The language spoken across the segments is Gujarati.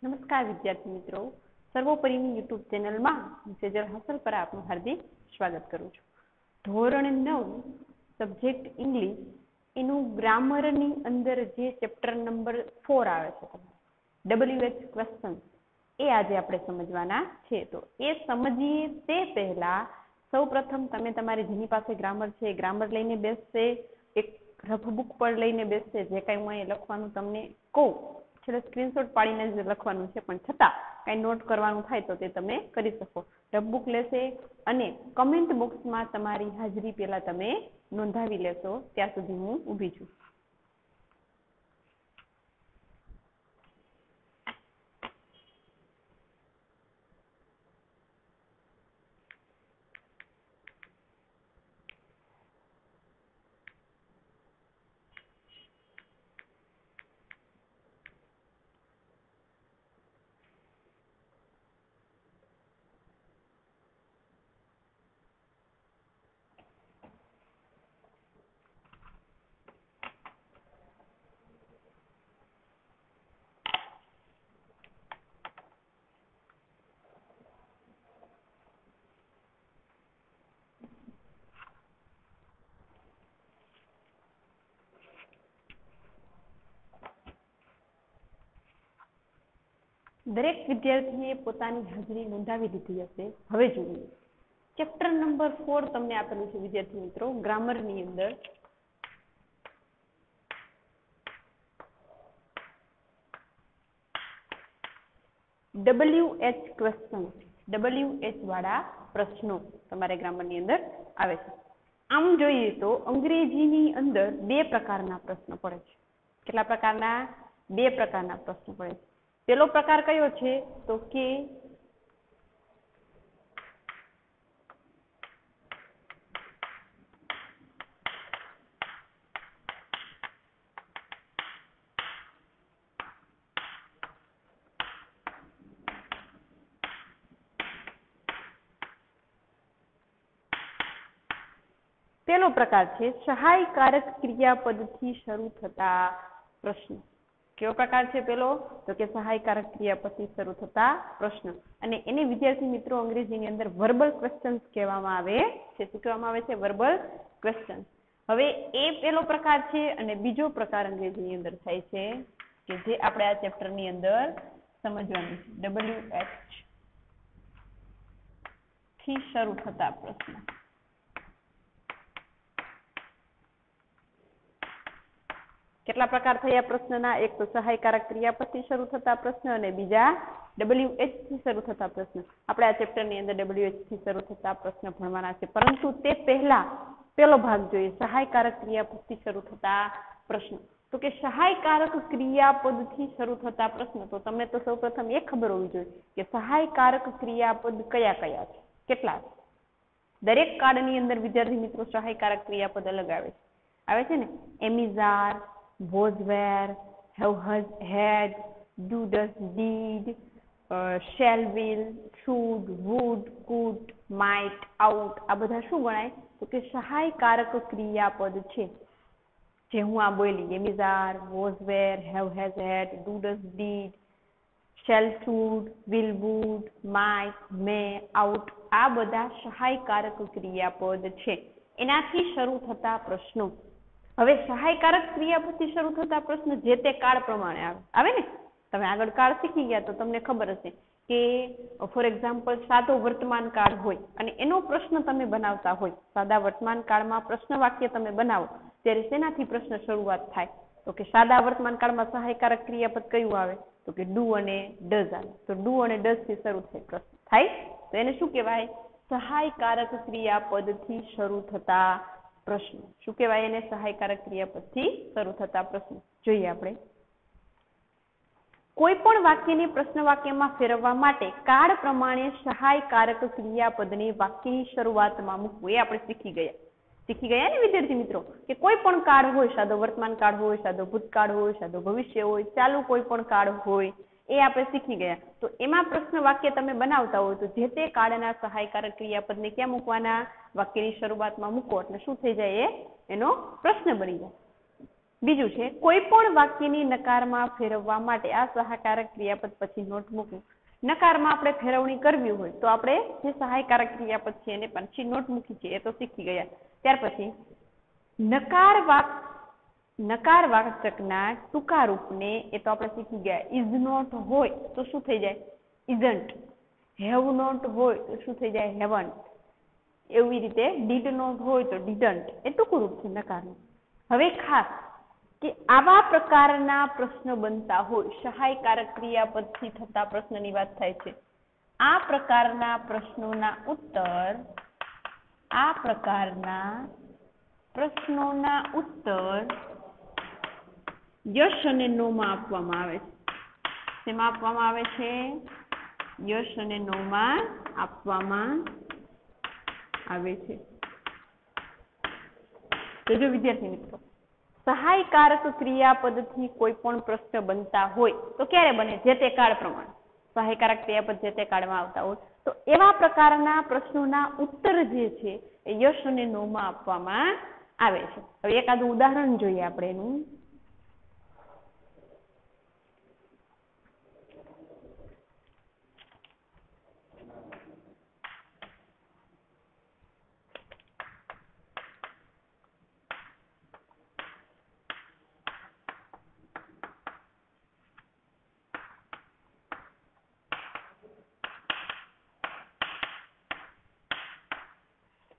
નમસ્કાર વિદ્યાર્થી મિત્રો, સર્વોપરીની યુટ્યુબ ચેનલમાં હું સેજલ હાંસલ પર આપનું હાર્દિક સ્વાગત કરું છું. ધોરણ 9 સબ્જેક્ટ ઇંગ્લિશ એનું ગ્રામરની અંદર જે ચેપ્ટર નંબર 4 આવે છે WH ક્વેશ્ચન એ આજે આપણે સમજવાના છે. તો એ સમજીએ તે પહેલા સૌપ્રથમ તમે તમારી જેની પાસે ગ્રામર છે એ ગ્રામર લઈને બેસશે, એક રફ બુક પર લઈને બેસશે. જે કાંઈ હું અહીં લખવાનું તમને કહું છેલ્લે સ્ક્રીનશોટ પાડીને જ લખવાનું છે, પણ છતાં કાંઈ નોટ કરવાનું થાય તો તે તમે કરી શકો. રફ બુક લેશે અને કમેન્ટ બોક્સમાં તમારી હાજરી પહેલા તમે નોંધાવી લેશો. ત્યાં સુધી હું ઊભી છું. દરેક વિદ્યાર્થીએ પોતાની હાજરી નોંધાવી દીધી હશે. હવે જોઈએ ચેપ્ટર નંબર 4 તમને આપેલું છે વિદ્યાર્થી મિત્રો ગ્રામરની અંદર. WH ક્વેશ્ચન, WH વાળા પ્રશ્નો તમારે ગ્રામરની અંદર આવે છે. આમ જોઈએ તો અંગ્રેજીની અંદર બે પ્રકારના પ્રશ્નો પડે છે. કેટલા પ્રકારના? બે પ્રકારના પ્રશ્નો પડે છે. પેલો પ્રકાર કયો છે તો કે પેલો પ્રકાર છે સહાયકારક ક્રિયાપદથી શરૂ થતા પ્રશ્નો. કેવો પ્રકાર છે પેલો? તો કે સહાયકારક ક્રિયાપદથી શરૂ થતા પ્રશ્ન. અને એને વિદ્યાર્થી મિત્રો અંગ્રેજીની અંદર વર્બલ ક્વેશ્ચન્સ કહેવામાં આવે છે. શું કહેવામાં આવે છે? Verbal question. હવે એ પેલો પ્રકાર છે અને બીજો પ્રકાર અંગ્રેજીની અંદર થાય છે કે જે આપણે આ ચેપ્ટરની અંદર સમજવાનું છે. WH થી શરૂ થતા પ્રશ્ન. કેટલા પ્રકાર થયા પ્રશ્નના? એક તો સહાયકારક ક્રિયાપદથી શરૂ થતા પ્રશ્ન અને બીજા WH થી શરૂ થતા પ્રશ્ન. આપણે આ ચેપ્ટરની અંદર WH થી શરૂ થતા પ્રશ્ન ભણવાના છે, પરંતુ તે પહેલા પેલો ભાગ જોઈએ સહાયકારક ક્રિયાપદથી શરૂ થતા પ્રશ્ન. તો કે સહાયકારક ક્રિયાપદથી શરૂ થતા પ્રશ્ન, તો તમને તો સૌપ્રથમ એ ખબર હોવી જોઈએ કે સહાયકારક ક્રિયાપદ કયા કયા છે, કેટલા છે. દરેક કાર્ડની અંદર વિદ્યાર્થી મિત્રો સહાયકારક ક્રિયાપદ અલગ આવે છે ને. એમિઝાર, was, were, have, had, do, does, did, shall, will, should, would, could, might, out. આ બધા શું ગણાય? તો કે સહાયકારક ક્રિયાપદ છે. જે હું આ બોલી એમિઝાર, was, were, have, has, had, do, does, did, shall, should, will, would, might, may, out. આ બધા સહાયકારક ક્રિયાપદ છે. એનાથી શરૂ થતા પ્રશ્નો. હવે સહાયકારક ક્રિયાપદથી શરૂ થતા પ્રશ્ન જે તે કાળ પ્રમાણે આવે ને. તમે આગળ કાળ શીખી ગયા તો તમને ખબર હશે કે ફોર એક્ઝામ્પલ સાદો વર્તમાન કાળ હોય અને એનો પ્રશ્ન તમે બનાવતા હોય. સાદા વર્તમાન કાળમાં પ્રશ્ન વાક્ય તમે બનાવો ત્યારે શેનાથી પ્રશ્ન શરૂઆત થાય? તો કે સાદા વર્તમાન કાળમાં સહાયકારક ક્રિયાપદ કયું આવે? તો કે ડુ અને ડઝ આવે. તો ડુ અને ડઝ થી શરૂ થાય તો એને શું કહેવાય? સહાયકારક ક્રિયાપદથી શરૂ થતા પ્રશ્નો. શું કહેવાય એને? સહાયકારક ક્રિયાપદથી શરૂ થતા પ્રશ્નો. જોઈએ આપણે કોઈ પણ વાક્યને પ્રશ્ન વાક્યમાં ફેરવવા માટે કાળ પ્રમાણે સહાયકારક ક્રિયાપદને વાક્યની શરૂઆતમાં મૂકવું. એ આપણે શીખી ગયા ને વિદ્યાર્થી મિત્રો કે કોઈ પણ કાળ હોય, સાદો વર્તમાન કાળ હોય, સાદો ભૂતકાળ હોય, સાદો ભવિષ્ય હોય, ચાલુ કોઈ પણ કાળ હોય, એ આપણે શીખી ગયા. તો એમાં પ્રશ્ન વાક્ય તમે બનાવતા હોય તો જે તે કાળના સહાયકારક ક્રિયાપદને ક્યાં મૂકવાના? વાક્યની શરૂઆતમાં મૂકો એટલે શું થઈ જાય? એનો પ્રશ્ન બની જાય. બીજું છે કોઈ પણ વાક્યની નકારમાં ફેરવવા માટે આ સહાયકારક ક્રિયાપદ પછી નોટ મૂકવું. નકારમાં આપણે ફેરવણી કરવી હોય તો આપણે જે સહાયકારક ક્રિયાપદ છે એને પછી નોટ મૂકી છે એ તો શીખી ગયા. ત્યાર પછી નકારવાચકના ટૂંકા રૂપને એ તો આપણે શીખી ગયા. ઇઝ નોટ હોય તો શું થઈ જાય? ઇઝન્ટ. હેવ નોટ હોય તો શું થઈ જાય? હેવન્ટ. એવી રીતે ડીડ નોટ હોય તો ડીડન્ટ. એ ટૂંકું રૂપ છે નકારનું. હવે ખાસ કે આવા પ્રકારના પ્રશ્ન બનતા હોય, સહાયકારક ક્રિયાપદથી થતા પ્રશ્નની વાત થાય છે. આ પ્રકારના પ્રશ્નોના ઉત્તર યસ અને નો માં આપવામાં આવે છે. શેમાં આપવામાં આવે છે? યસ અને નો માં આપવામાં આવે છે. તો જો વિદ્યાર્થી મિત્રો, સહાયકારક ક્રિયાપદથી કોઈ પણ પ્રશ્ન બનતા હોય તો ક્યારે બને? જે તે કાળ પ્રમાણે. સહાયકારક ક્રિયાપદ જે તે કાળમાં આવતા હોય તો એવા પ્રકારના પ્રશ્નોના ઉત્તર જે છે એ યસ અને નો માં આપવામાં આવે છે. હવે એકાદું ઉદાહરણ જોઈએ આપણે એનું.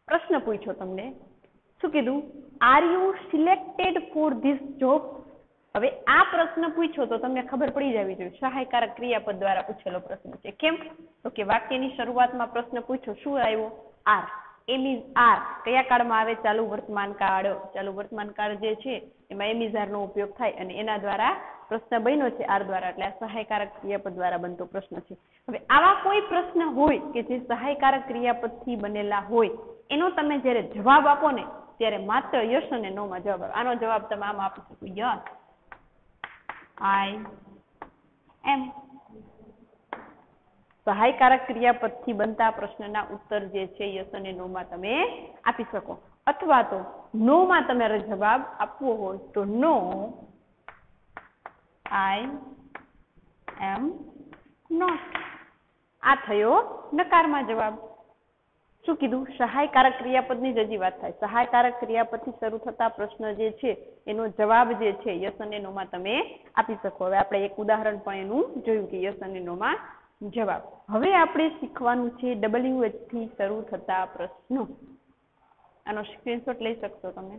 પ્રશ્ન પૂછ્યો તમને, શું કીધું? Are you selected for this job? હવે આ પ્રશ્ન પૂછ્યો તો તમને ખબર પડી જવી જોઈએ સહાયકારક ક્રિયાપદ દ્વારા પૂછેલો પ્રશ્ન છે. કેમ? તો કે વાક્યની શરૂઆતમાં પ્રશ્ન પૂછ્યો, શું આવ્યો? આર. એમ ઇઝ આર કયા કાળમાં આવે? ચાલુ વર્તમાન કાળ. ચાલુ વર્તમાન કાળ જે છે એમાં એમ ઇઝ આર નો ઉપયોગ થાય અને એના દ્વારા પ્રશ્ન બન્યો છે આર દ્વારા, એટલે આ સહાયકારક ક્રિયાપદ દ્વારા બનતો પ્રશ્ન છે. હવે આવા કોઈ પ્રશ્ન હોય કે જે સહાયકારક ક્રિયાપદથી બનેલા હોય, એનો તમે જ્યારે જવાબ આપો ને ત્યારે માત્ર યસ અને નો માં જવાબ આપો. આનો જવાબ તમે આમ આપી શકો, યસ આઈ એમ. સહાયકારક ક્રિયાપદથી બનતા પ્રશ્નના ઉત્તર જે છે યસ અને નો માં તમે આપી શકો. અથવા તો નો માં તમારે જવાબ આપવો હોય તો નો આઈ એમ નોટ. આ થયો નકારમાં જવાબ. શું કીધું? સહાયકારક ક્રિયાપદની જ હજી વાત થાય. સહાયકારક ક્રિયાપદથી શરૂ થતા પ્રશ્ન જે છે એનો જવાબ જે છે યસ અને નો માં તમે આપી શકો. હવે આપણે એક ઉદાહરણ પણ એનું જોયું કે યસ અને નો માં જવાબ. હવે આપણે શીખવાનું છે WH થી શરૂ થતા પ્રશ્નો. આનો સ્ક્રીનશોટ લઈ શકશો તમે.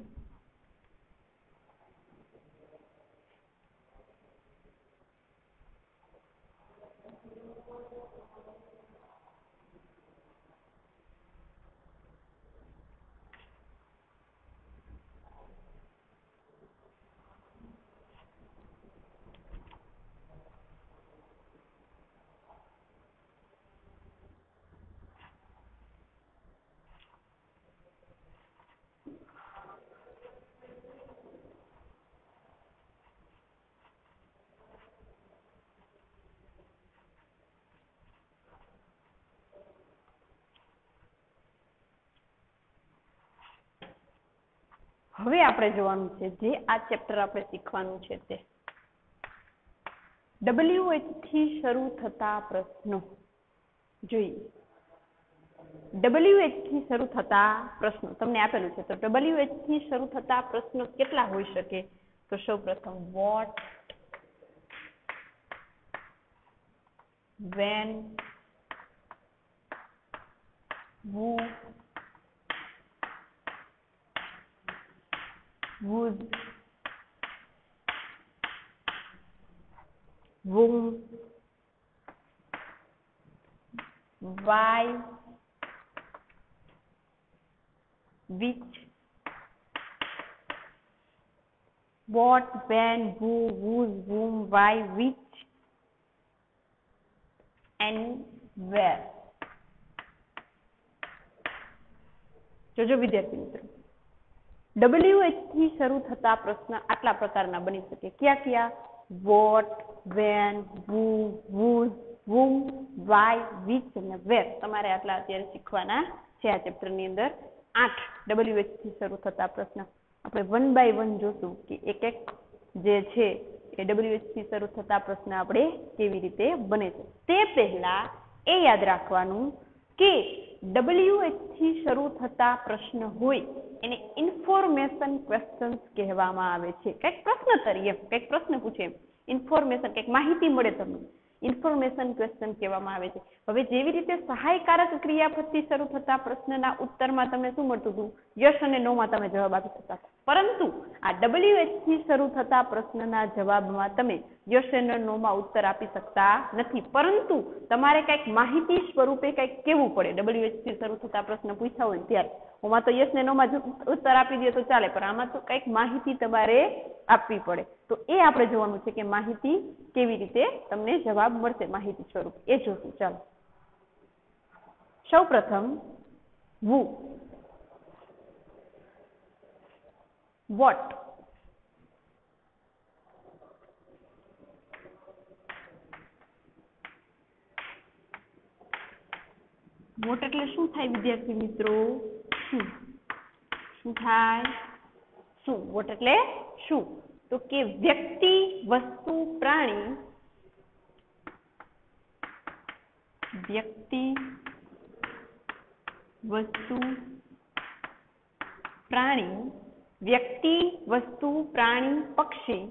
હવે આપણે જોવાનું છે જે આ ચેપ્ટર આપણે શીખવાનું છે તે WH થી શરૂ થતા પ્રશ્નો જોઈએ. WH થી શરૂ થતા પ્રશ્નો તમને આપેલું છે તો WH થી શરૂ થતા પ્રશ્નો કેટલા હોઈ શકે? તો સૌપ્રથમ vote, when, who, whose, whom, why, which, what, when, who, whose, whom, why, which and where. જોજો વિદ્યાર્થી મિત્રો, WH થી શરૂ થતા પ્રશ્ન આટલા પ્રકારના બની શકે. ક્યાં ક્યાં? What, when, who, whose, whom, why, which અને where. તમારે આટલા અત્યારે શીખવાના છે આ ચેપ્ટરની અંદર. 8 WH થી શરૂ થતા પ્રશ્ન. આપણે 1 બાય 1 જોશું કે એક એક જે છે એ WH થી શરૂ થતા પ્રશ્ન આપણે કેવી રીતે બને છે. તે પહેલા એ યાદ રાખવાનું કે WH થી શરૂ થતા પ્રશ્ન હોય એને ઇન્ફોર્મેશન ક્વેશ્ચન્સ કહેવામાં આવે છે. કંઈક પ્રશ્નોત્તરી એમ, કંઈક પ્રશ્ન પૂછે એમ, ઇન્ફોર્મેશન કંઈક માહિતી મળે તમને, ઇન્ફોર્મેશન ક્વેશ્ચન કહેવામાં આવે છે. હવે જેવી રીતે સહાયકારક ક્રિયાપદથી શરૂ થતા પ્રશ્નના ઉત્તરમાં તમને શું મળતું હતું? યસ અને નો માં તમે જવાબ આપી શકતા. પરંતુ આ WH થી શરૂ થતા પ્રશ્નના જવાબમાં તમે યસ અને નો માં ઉત્તર આપી શકતા નથી. પરંતુ તમારે કંઈક માહિતી સ્વરૂપે કંઈક કહેવું પડે. WH થી શરૂ થતા પ્રશ્ન પૂછ્યા હોય ત્યારે ઓમાં તો યસ ને નો માં ઉત્તર આપી દે તો ચાલે, પણ આમાં તો કંઈક માહિતી તમારે આપવી પડે. તો એ આપણે જોવાનું છે કે માહિતી કેવી રીતે તમને જવાબ મળશે માહિતી સ્વરૂપ, એ જોશું. ચાલો સૌ પ્રથમ who, what, what એટલે શું થાય વિદ્યાર્થી મિત્રો? શું શું થાય? શું? what એટલે શું? તો કે વ્યક્તિ, વસ્તુ, પ્રાણી, વ્યક્તિ, વસ્તુ, પ્રાણી, વ્યક્તિ, વસ્તુ, પ્રાણી, પક્ષી,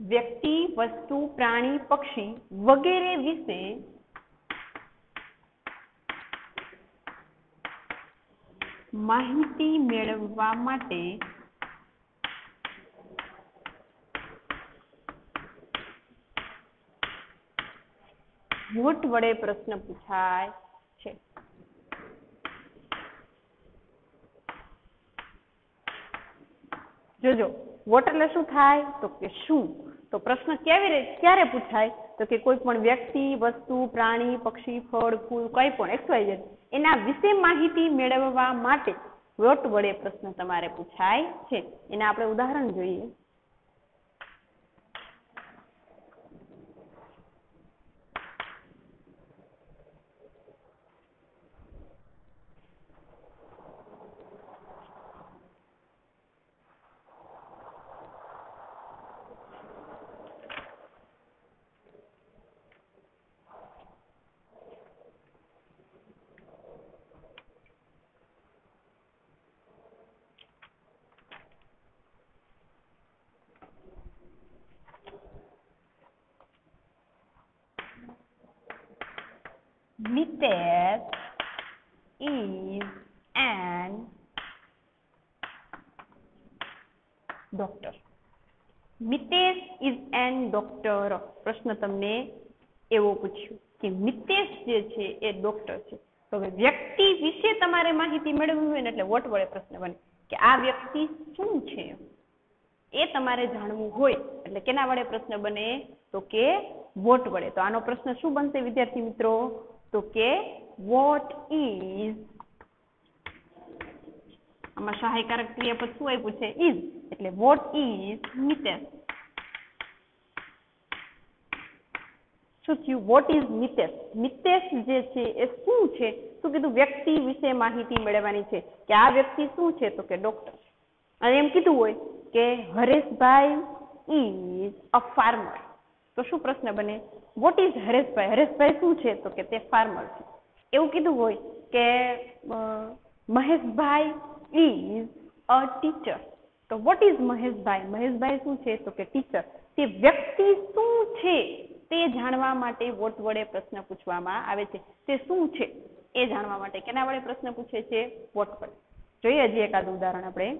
વ્યક્તિ, વસ્તુ, પ્રાણી, પક્ષી વગેરે વિશે માહિતી મેળવવા માટે વોટ વડે પ્રશ્ન પૂછાય છે. જોજો વોટ એટલે શું થાય? તો કે શું. તો પ્રશ્ન ક્યારે પૂછાય? તો કે કોઈ પણ વ્યક્તિ, વસ્તુ, પ્રાણી, પક્ષી, ફળ, ફૂલ, કંઈ પણ XYZ એના વિશે માહિતી મેળવવા માટે વોટ વડે પ્રશ્ન તમારે પૂછાય છે. એના આપણે ઉદાહરણ જોઈએ. Mitesh is an doctor. Mitesh is an doctor. પ્રશ્ન તમને એવો પૂછ્યો કે મિતેશ જે છે એ ડોક્ટર છે. તો હવે વ્યક્તિ વિશે તમારે માહિતી મેળવવી હોય ને એટલે વોટ વડે પ્રશ્ન બને કે આ વ્યક્તિ શું છે એ તમારે જાણવું હોય એટલે કેના વડે પ્રશ્ન બને? તો કે વોટ વડે. તો આનો પ્રશ્ન શું બનશે વિદ્યાર્થી મિત્રો? તો કે what is, આમાં સહાયકારક ક્રિયાપદ શું આપ્યું છે? is. એટલે what is Mitesh. શું થયું? what is Mitesh. મિતેશ જે છે એ શું છે? શું કીધું? વ્યક્તિ વિશે માહિતી મેળવવાની છે કે આ વ્યક્તિ શું છે? તો કે ડોક્ટર. અને એમ કીધું હોય કે હરેશભાઈ is a farmer. તો શું પ્રશ્ન બને? what is Hareshbhai. હરેશભાઈ શું છે? તો કે તે ફાર્મર છે. એવું કીધું હોય કે મહેશભાઈ is a teacher. તો what is મહેશભાઈ. મહેશભાઈ શું છે? તો કે ટીચર. તે વ્યક્તિ શું છે તે જાણવા માટે વોટ વડે પ્રશ્ન પૂછવામાં આવે છે. તે શું છે એ જાણવા માટે કેના વડે પ્રશ્ન પૂછે છે? વોટ વડે. જોઈએ હજી એકાદ ઉદાહરણ આપણે.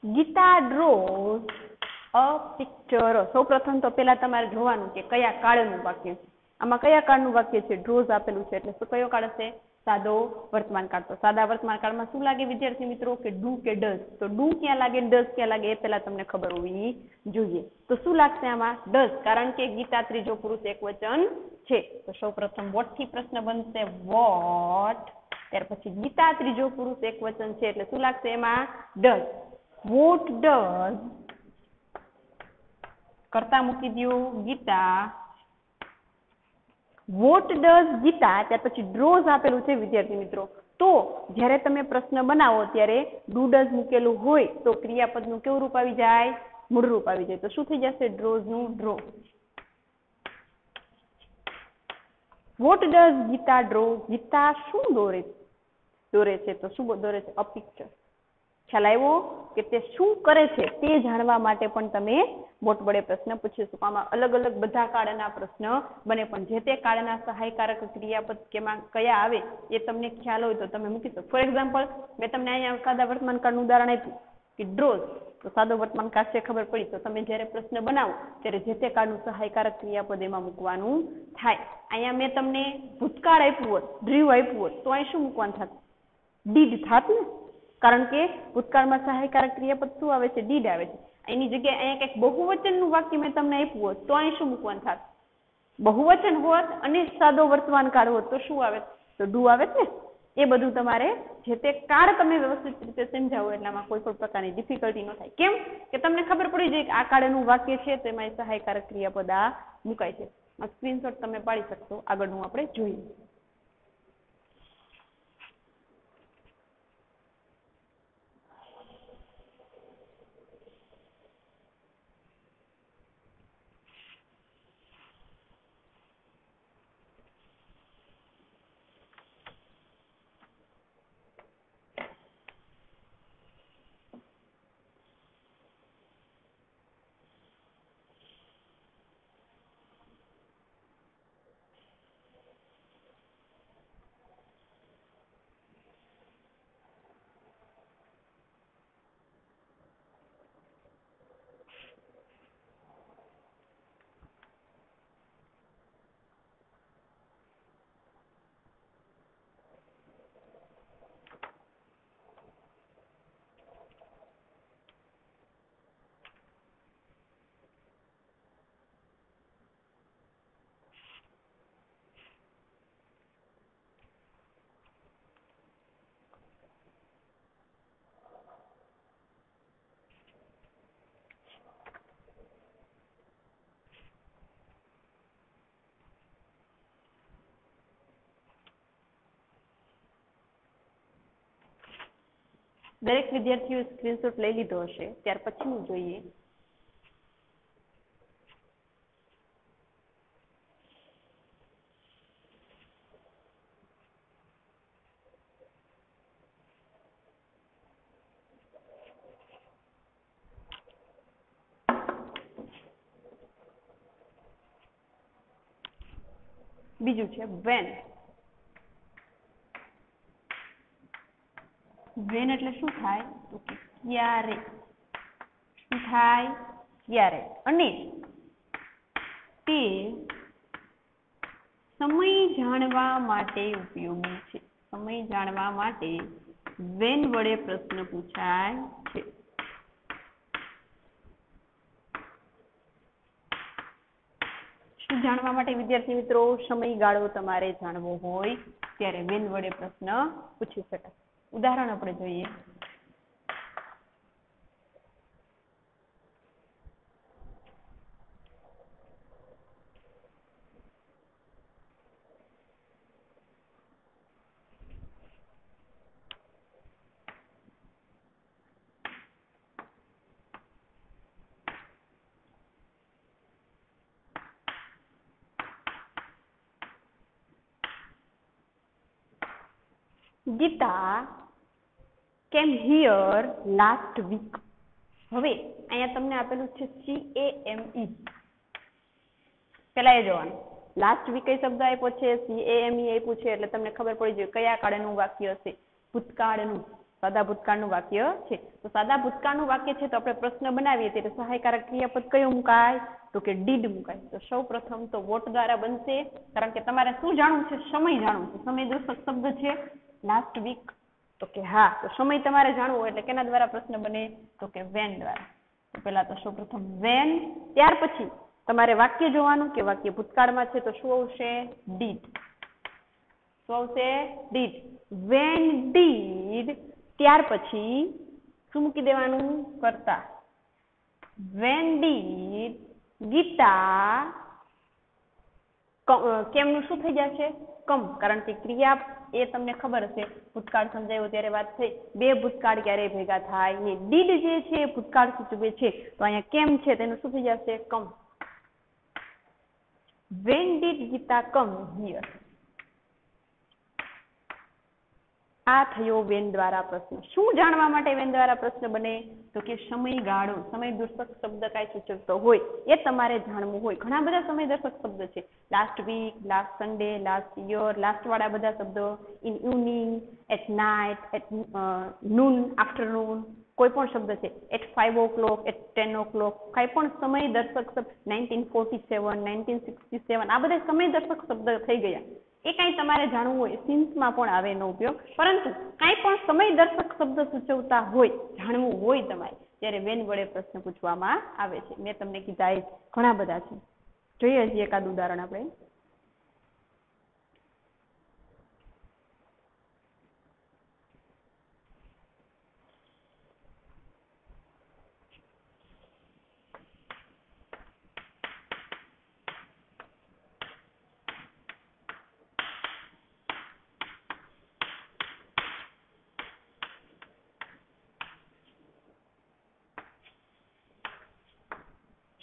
Gita draws a picture. સૌ પ્રથમ તો પેલા તમારે જોવાનું કે કયા કાળનું વાક્ય છે. આમાં કયા કાળનું વાક્ય છે? draws આપેલું છે એટલે શું કયો કાળ હશે? સાદો વર્તમાન કાળ. તો સાદા વર્તમાન કાળમાં શું લાગે વિદ્યાર્થી મિત્રો? કે ડુ કે ડઝ. તો ડુ ક્યાં લાગે, ડઝ ક્યાં લાગે એ પેલા તમને ખબર હોવી જોઈએ. તો શું લાગશે આમાં? ડઝ. કારણ કે ગીતા ત્રીજો પુરુષ એકવચન છે. તો સૌ પ્રથમ વોટ થી પ્રશ્ન બનશે. વોટ ત્યાર પછી ગીતા ત્રીજો પુરુષ એકવચન છે એટલે શું લાગશે એમાં ડઝ. વોટ ડઝ કરતા મૂકી દો ગીતા. વોટ ડઝ ગીતા ત્યાર પછી ડ્રોઝ આપેલું છે વિદ્યાર્થી મિત્રો. તો જ્યારે તમે પ્રશ્ન બનાવો ત્યારે ડુ ડઝ મૂકેલું હોય તો ક્રિયાપદનું કેવું રૂપ આવી જાય? મૂળ રૂપ આવી જાય. તો શું થઈ જશે? ડ્રોઝનું draw. What does Gita draw? Gita શું દોરે છે? તો શું દોરે છે? A picture. ખ્યાલ આવ્યો કે તે શું કરે છે તે જાણવા માટે પણ તમે વોટ વડે પ્રશ્ન પૂછી શકો. આમાં અલગ અલગ બધા કાળના પ્રશ્ન બને, પણ જે તે કાળના સહાયકારક ક્રિયાપદ કેમાં કયા આવે એ તમને ખ્યાલ હોય તો તમે મૂકી શકો. ફોર એક્ઝામ્પલ મેં તમને અહીંયા સાદા વર્તમાન કાળનું ઉદાહરણ આપ્યું કે ડ્રોઝ, તો સાદો વર્તમાન કાળ છે ખબર પડી. તો તમે જ્યારે પ્રશ્ન બનાવો ત્યારે જે તે કાળનું સહાયકારક ક્રિયાપદ એમાં મૂકવાનું થાય. અહીંયા મેં તમને ભૂતકાળ આપ્યું હોત, ડ્રીવ આપ્યું હોત તો અહીં શું મૂકવાનું થાત? ડીડ થાત ને, કારણ કે ભૂતકાળમાં સહાયકારક ક્રિયાપદ શું આવે છે? ડીડ આવે છે. એની જગ્યાએ અહીંયા કંઈક બહુવચનનું વાક્ય મેં તમને આપ્યું હોત તો અહીં શું મૂકવાનું થાત? બહુવચન હોત અને સાદો વર્તમાન કાળ હોત તો શું આવે? તો ડુ આવે ને. એ બધું તમારે જે તે કાળ તમે વ્યવસ્થિત રીતે સમજાવો એટલામાં કોઈ પણ પ્રકારની ડિફિકલ્ટી ન થાય. કેમ કે તમને ખબર પડી જાય કે આ કાળનું વાક્ય છે તો એમાં સહાયકારક ક્રિયાપદ આ મુકાય છે. આ સ્ક્રીનશોટ તમે પાડી શકશો. આગળનું આપણે જોઈએ. દરેક વિદ્યાર્થીઓ સ્ક્રીનશોટ લઈ લીધો હશે. ત્યાર પછીનું જોઈએ. બીજું છે વેન. વેન એટલે શું થાય? તો કે ક્યારે. શું થાય? ક્યારે. અને તે સમય જાણવા માટે ઉપયોગી છે. સમય જાણવા માટે વેન વડે પ્રશ્ન પૂછાય છે. શું જાણવા માટે વિદ્યાર્થી મિત્રો? સમયગાળો તમારે જાણવો હોય ત્યારે વેન વડે પ્રશ્ન પૂછી શકાય. ઉદાહરણ આપણે જોઈએ. ગીતા કેમ હિયર લાસ્ટ વીક. હવે અહીંયા તમને આપેલું છે CAME. પેલા એ જોવાનું લાસ્ટ વીક એ શબ્દ આપ્યો છે, CAME આપ્યું છે એટલે તમને ખબર પડી જાય કયા કાળનું વાક્ય હશે. ભૂતકાળનું, સાદા ભૂતકાળનું વાક્ય છે. તો સાદા ભૂતકાળનું વાક્ય છે તો આપણે પ્રશ્ન બનાવીએ ત્યારે સહાયકારક ક્રિયાપદ કયું મુકાય? તો કે ડીડ મુકાય. તો સૌ પ્રથમ તો વોટ દ્વારા બનશે, કારણ કે તમારે શું જાણવું છે? સમય જાણવું છે. સમય દર્શક શબ્દ છે લાસ્ટ વીક. તો કે હા, તો સમય તમારે જાણવો હોય એટલે કેના દ્વારા પ્રશ્ન બને? તો કે વેન દ્વારા. તો પેલા તો સૌપ્રથમ વેન, ત્યાર પછી તમારે વાક્ય જોવાનું કે વાક્ય ભૂતકાળમાં છે તો શું આવશે? ડીડ. શું આવશે did. when did ત્યાર પછી શું મૂકી દેવાનું કરતા. when did ગીતા કેમનું શું થઈ જશે કમ, કારણ કે ક્રિયા એ તમને ખબર હશે ભૂતકાળ સમજાયો ત્યારે વાત થઈ બે ભૂતકાળ ક્યારે ભેગા થાય ને ડીડ જે છે એ ભૂતકાળ સૂચવે છે તો અહીંયા કેમ છે તેનું શું થઈ જશે come. when did Gita come here. આ થયો વેન દ્વારા પ્રશ્ન. શું જાણવા માટે વેન દ્વારા પ્રશ્ન બને તો કે સમયગાળો, સમયદર્શક શબ્દ કાંઈ સૂચવતો હોય એ તમારે જાણવું હોય. ઘણા બધા સમયદર્શક શબ્દ છે, last week, last Sunday, last year, last વાળા બધા શબ્દો, in evening, at night, at noon, afternoon, કોઈ પણ શબ્દ છે, એટ 5 o'clock, એટ 10 o'clock, કાંઈ પણ સમયદર્શક શબ્દ, 1947, 1967, આ બધા સમયદર્શક શબ્દ થઈ ગયા. એ કાંઈ તમારે જાણવું હોય સિન્સમાં પણ આવે એનો ઉપયોગ, પરંતુ કાંઈ પણ સમયદર્શક શબ્દ સૂચવતા હોય જાણવું હોય તમારે ત્યારે વેન વડે પ્રશ્ન પૂછવામાં આવે છે. મેં તમને કીધા એ ઘણા બધા છે. જોઈએ હજી એકાદ ઉદાહરણ આપણે.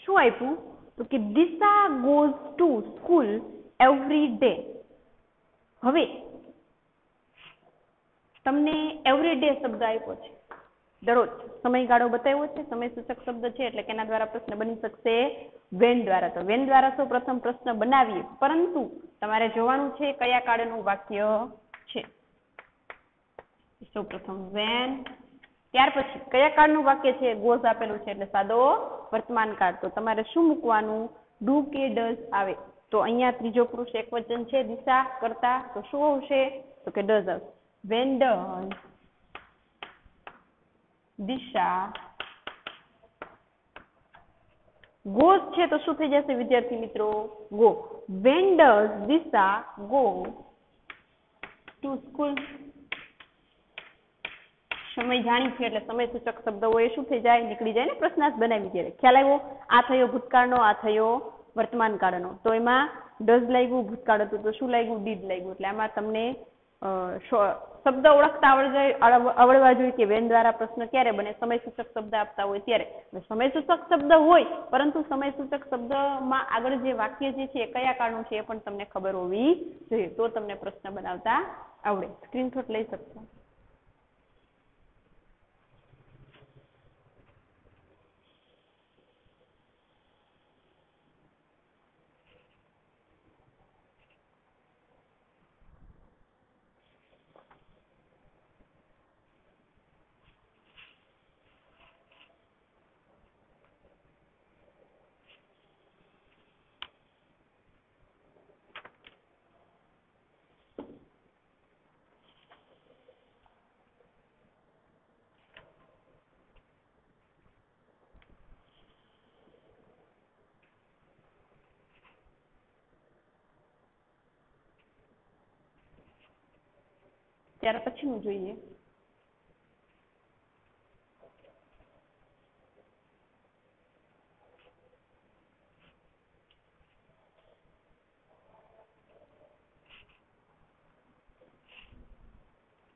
શું આપ્યું તો કે Disha goes to school every day. હવે તમને એવરી ડે શબ્દ આપ્યો છે, દરરોજ સમયગાળો બતાવ્યો છે, સમય સૂચક શબ્દ છે એટલે કેના દ્વારા પ્રશ્ન બની શકશે વેન દ્વારા. તો વેન દ્વારા સૌ પ્રથમ પ્રશ્ન બનાવીએ, પરંતુ તમારે જોવાનું છે કયા કાળનું વાક્ય છે. સૌ પ્રથમ વેન, ત્યાર પછી કયા કાળનું વાક્ય છે ગોઝ આપેલું છે એટલે સાદો વર્તમાન કાળ. તો તમારે શું મૂકવાનું ડુ કે ડઝ આવે. તો અહીંયા ત્રીજો પુરુષ એકવચન છે દિશા કરતા, તો શું આવશે તો કે ડઝ આવશે. વેન ડઝ દિશા ગોઝ છે તો શું થઈ જશે વિદ્યાર્થી મિત્રો go. When does Disha go to school. સમય જાણી છે એટલે સમય સૂચક શબ્દ હોય શું થઈ જાય નીકળી જાય ને પ્રશ્નાર્થ બનાવી ત્યારે. ખ્યાલ આવ્યો? આ થયો ભૂતકાળનો, આ થયો વર્તમાન કાળનો. તો એમાં ડઝ લાગ્યું ભૂતકાળ હતું તો શું લાગ્યું ડીડ લાગ્યું. એટલે આમાં તમને શબ્દ ઓળખતા આવડવા જોઈએ કે વેન દ્વારા પ્રશ્ન ક્યારે બને, સમય સૂચક શબ્દ આપતા હોય ત્યારે. સમય સૂચક શબ્દ હોય પરંતુ સમય સૂચક શબ્દમાં આગળ જે વાક્ય જે છે એ કયા કાળનું છે એ પણ તમને ખબર હોવી જોઈએ, તો તમને પ્રશ્ન બનાવતા આવડે. સ્ક્રીનશોટ લઈ શકશો. ત્યાર પછીનું જોઈએ.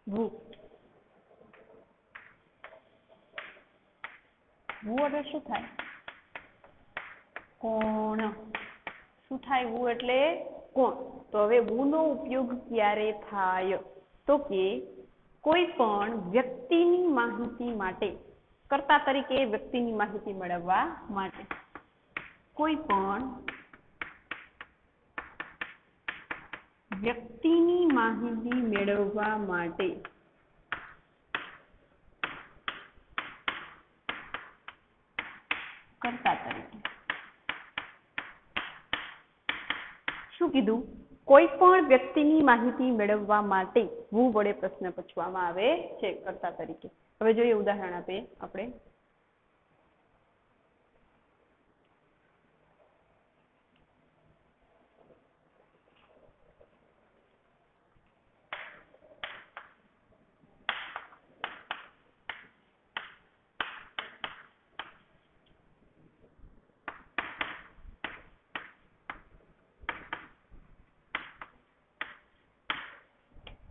ભૂ. ભૂ એટલે શું થાય? કોણ. શું થાય ભૂ એટલે કોણ? તો હવે ભૂનો ઉપયોગ ક્યારે થાય તો કે કોઈ પણ વ્યક્તિની માહિતી માટે, કર્તા તરીકે વ્યક્તિની માહિતી મેળવવા માટે. કોઈ પણ વ્યક્તિની માહિતી મેળવવા માટે કર્તા તરીકે. શું કીધું? કોઈ પણ વ્યક્તિની માહિતી મેળવવા માટે હું વડે પ્રશ્ન પૂછવામાં આવે છે કર્તા તરીકે. હવે જોઈએ ઉદાહરણ આપીએ આપણે.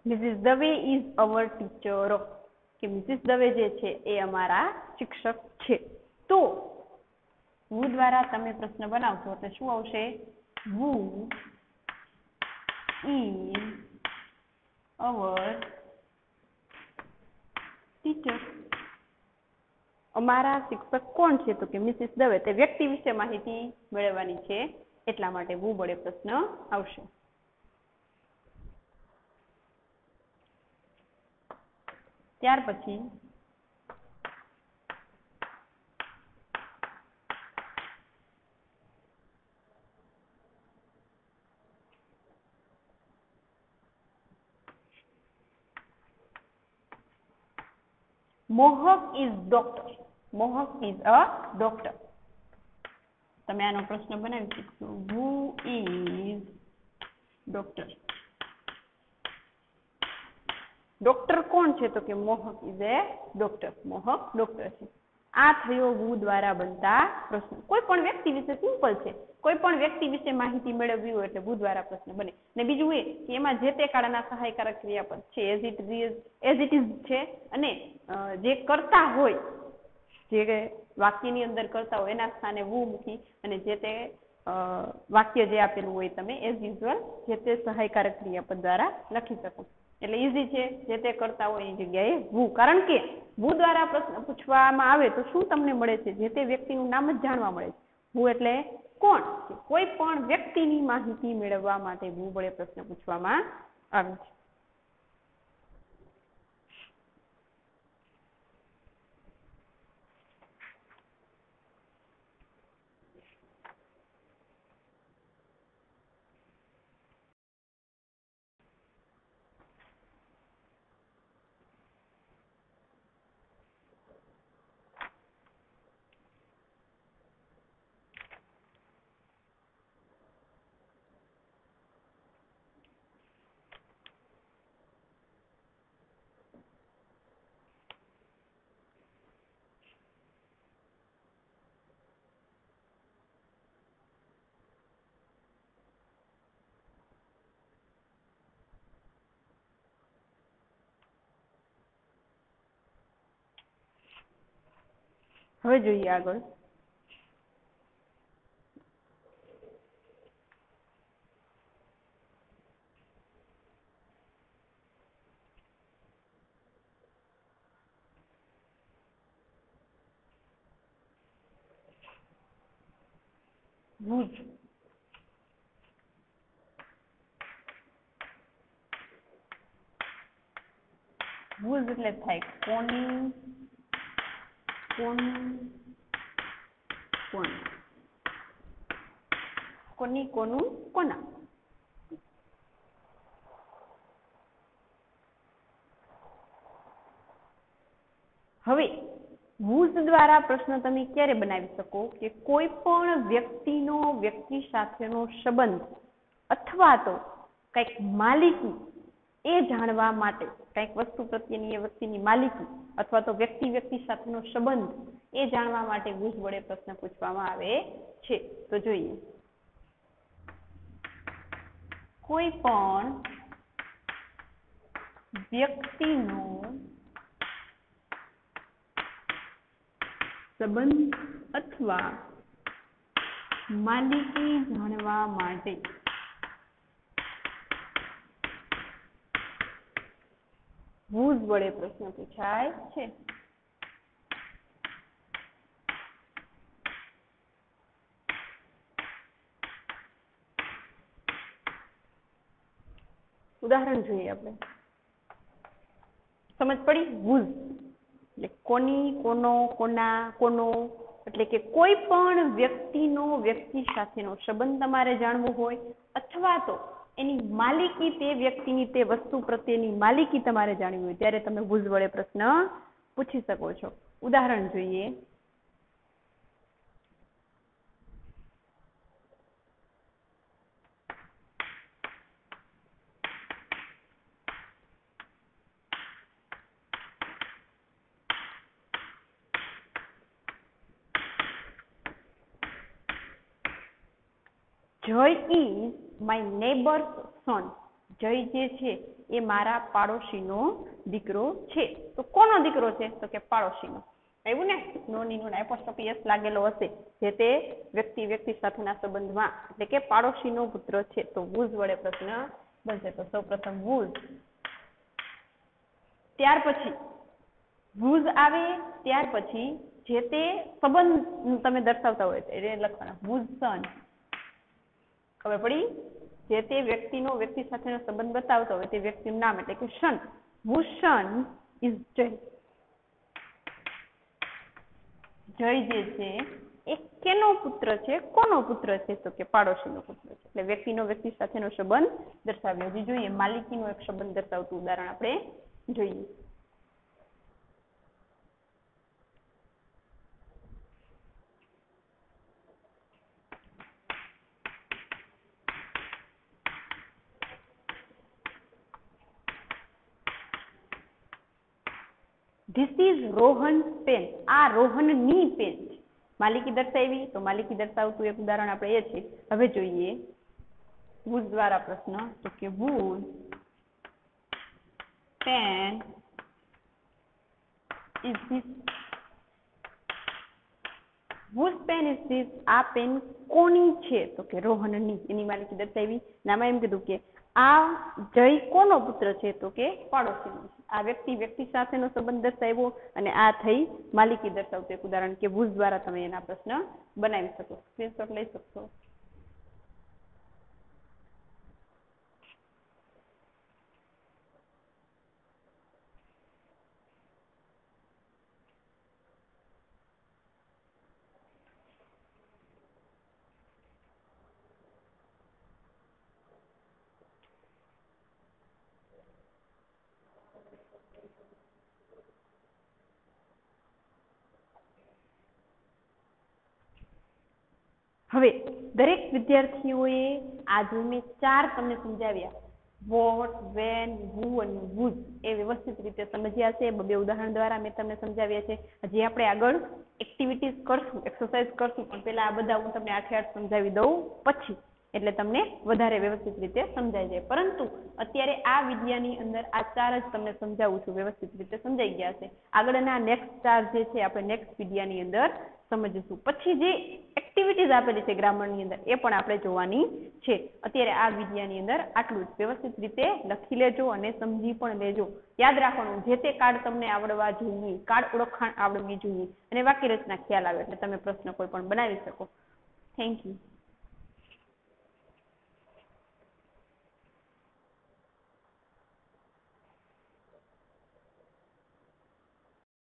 Mrs Dave is our teacher, કે મિસિસ દવે જે છે એ અમારા શિક્ષક છે. તો વુ દ્વારા તમે પ્રશ્ન બનાવશો એટલે શું આવશે? Who is our teacher. અમારા શિક્ષક કોણ છે? તો કે મિસિસ દવે. તે વ્યક્તિ વિશે માહિતી મેળવવાની છે એટલા માટે વુ વડે પ્રશ્ન આવશે. ત્યાર પછી મોહક ઇઝ ડોક્ટર. મોહક ઇઝ અ ડોક્ટર. તમે આનો પ્રશ્ન બનાવી શકશો. Who is doctor. ડોક્ટર કોણ છે? તો કે મોહક ઇઝ એ ડોક્ટર. મોહક ડોક્ટર છે. આ થયો વુ દ્વારા બનતા પ્રશ્ન. કોઈ પણ વ્યક્તિ વિશે સિમ્પલ છે. કોઈ પણ વ્યક્તિ વિશે માહિતી મેળવવી હોય એટલે વુ દ્વારા પ્રશ્ન બને. ને બીજું એ કે એમાં જે તે કાળના સહાયકારક ક્રિયાપદ છે એઝ ઇટ ઇઝ છે, અને જે કરતા હોય, જે વાક્યની અંદર કરતા હોય એના સ્થાને વુ મૂકી અને જે તે વાક્ય જે આપેલું હોય તમે એઝ યુઝ્યુઅલ જે તે સહાયકારક ક્રિયાપદ દ્વારા લખી શકો. એટલે ઈઝી છે. જે તે કરતા હોય એની જગ્યાએ વુ. કારણ કે વુ દ્વારા પ્રશ્ન પૂછવામાં આવે તો શું તમને મળે છે? જે તે વ્યક્તિનું નામ જ જાણવા મળે છે. વુ એટલે કોણ? કોઈ પણ વ્યક્તિની માહિતી મેળવવા માટે વુ વડે પ્રશ્ન પૂછવામાં આવે છે. હવે જોઈએ આગળ. ભુજ. ભુજ એટલે થાય કોની, કોનું, કોણ. કોની, કોનું, કોના. હવે ભુજ દ્વારા પ્રશ્ન તમે ક્યારે બનાવી શકો? કે કોઈ પણ વ્યક્તિનો વ્યક્તિ સાથેનો સંબંધ અથવા તો કંઈક માલિકી એ જાણવા માટે, કંઈક વસ્તુ પ્રત્યેની એ વ્યક્તિની માલિકી અથવા તો વ્યક્તિ વ્યક્તિ સાથેનો સંબંધ એ જાણવા માટે ભુજ વડે પ્રશ્ન પૂછવામાં આવે છે. તો જોઈએ. કોઈ પણ વ્યક્તિનો સંબંધ અથવા માલિકી જાણવા માટે ભુજ વડે પ્રશ્ન પૂછાય છે. ઉદાહરણ જોઈએ આપણે. સમજ પડી? ભુજ એટલે કોની, કોનો, કોના, કોનો. એટલે કે કોઈ પણ વ્યક્તિનો વ્યક્તિ સાથેનો સંબંધ તમારે જાણવો હોય અથવા તો એની માલિકી, તે વ્યક્તિની તે વસ્તુ પ્રત્યેની માલિકી તમારે જાણવી હોય ત્યારે તમે ભુજ વડે પ્રશ્ન પૂછી શકો છો. ઉદાહરણ જોઈએ. Joy is my neighbor's son. જય જે છે એ મારા પાડોશીનો દીકરો છે. તો કોનો દીકરો છે? તો કે પાડોશીનો. આવ્યું ને? નો ની નો એપોસ્ટ્રોફી એસ લાગેલો હશે જે તે વ્યક્તિ સાથેના સંબંધમાં, એટલે કે પાડોશીનો પુત્ર છે. તો whose વડે પ્રશ્ન બનશે. તો સૌપ્રથમ whose, ત્યાર પછી whose આવે, ત્યાર પછી જે તે સંબંધ તમે દર્શાવતા હોય એટલે લખવાના whose son. ખબર પડી? જે તે વ્યક્તિ સાથેનો સંબંધ બતાવતો હોય તે વ્યક્તિનું નામ એટલે કે son. whose son is જય. જય જે છે એ કેનો પુત્ર છે? કોનો પુત્ર છે? તો કે પાડોશીનો પુત્ર છે. એટલે વ્યક્તિ સાથેનો સંબંધ દર્શાવ્યો. હજી જોઈએ માલિકીનો એક સંબંધ દર્શાવતું ઉદાહરણ આપણે જોઈએ. This is Rohan's pen. આ રોહનની પેન છે. માલિકી દર્શાવી તો માલિકી દર્શાવતું એક ઉદાહરણ આપણે એ છે. હવે જોઈએ whose દ્વારા પ્રશ્ન. તો કે whose pen is this? whose pen is this? આ પેન કોની છે? તો કે રોહનની. એની માલિકી દર્શાવી. નામાં એમ કીધું કે આ જય કોનો પુત્ર છે? તો કે પાડોશીનો. આ વ્યક્તિ સાથેનો સંબંધ દર્શાવ્યો અને આ થઈ માલિકી દર્શાવતું એક ઉદાહરણ કે whose દ્વારા તમે એના પ્રશ્ન બનાવી શકો. સ્ક્રીનશોટ લઈ શકશો. હવે દરેક વિદ્યાર્થીઓએ આજે મેં 4 તમને સમજાવ્યા વોટ, વેન, હુ અને whose એ વ્યવસ્થિત રીતે સમજ્યા છે. બે ઉદાહરણ દ્વારા મેં તમને સમજાવ્યા છે. હજી આપણે આગળ એક્ટિવિટીઝ કરશું, એક્સરસાઇઝ કરશું, પણ પહેલા આ બધા હું તમને 8 સમજાવી દઉં પછી એટલે તમને વધારે વ્યવસ્થિત રીતે સમજાઈ જાય. પરંતુ અત્યારે આ વિડિયાની અંદર આ 4 જ તમને સમજાવું છું, વ્યવસ્થિત રીતે સમજાઈ ગયા છે. આગળના નેક્સ્ટ 4 જે છે આપણે નેક્સ્ટ વિડિયાની અંદર સમજીશું. પછી જે એક્ટિવિટીઝ આપેલી છે ગ્રામરની અંદર એ પણ આપણે જોવાની છે. અત્યારે આ વિડિયાની અંદર આટલું જ. વ્યવસ્થિત રીતે લખી લેજો અને સમજી પણ લેજો. યાદ રાખવાનું જે તે કાર્ડ તમને આવડવા જોઈએ, કાર્ડ ઓળખાણ આવડવી જોઈએ અને વાક્ય રચના ખ્યાલ આવે એટલે તમે પ્રશ્ન કોઈ પણ બનાવી શકો. Thank you.